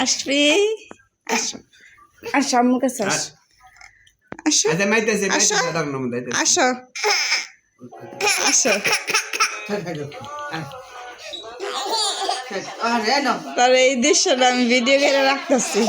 আসবি আসো আসো আমার কাছে আসো আসো আসো আসো আসো তার এই দৃশ্যটা আমি ভিডিও করে রাখতেছি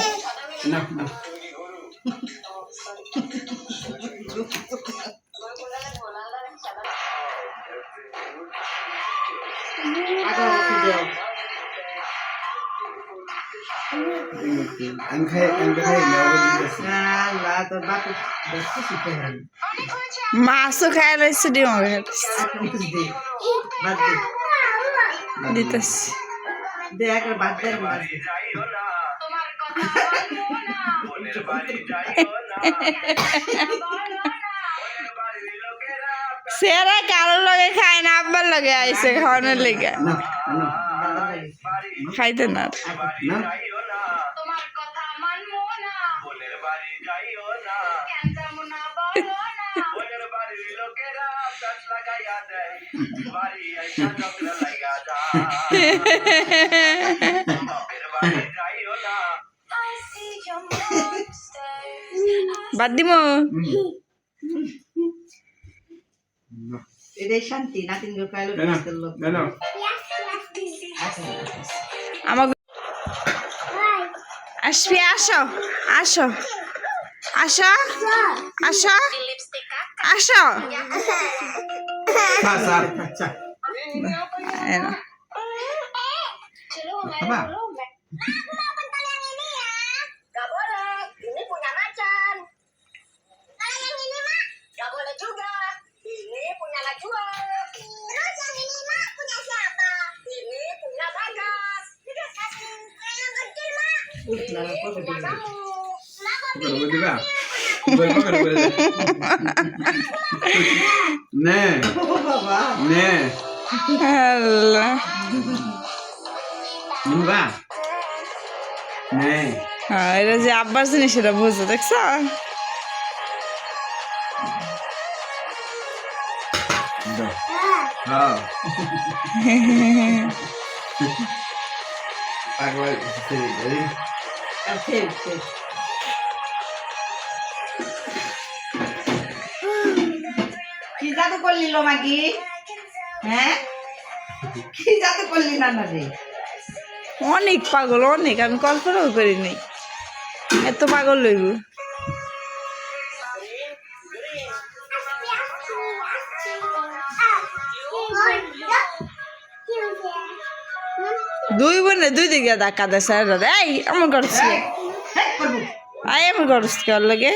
মাছও খাই রয়েছে ডিম দিতেছি সেরা কারোর লগে খায় না আব্বার লগে আইসে খাওয়ানোর লেগে খাইতে না বাদ দিব শান্তি নাতিন আমাকে আসবি আসো আসো আসো আসো আসো এটা যে আব্বার জিনিস সেটা বুঝো দেখছ কি জাদু করলি লো মাগি হ্যাঁ কি জাদু করলি না রে অনেক পাগল অনেক আমি কল্পনাও করিনি এত পাগল লইব দুই বোনে দুই দিকে ধাক্কা দেয় স্যার এই এমন করছি এমন করছি কার লাগে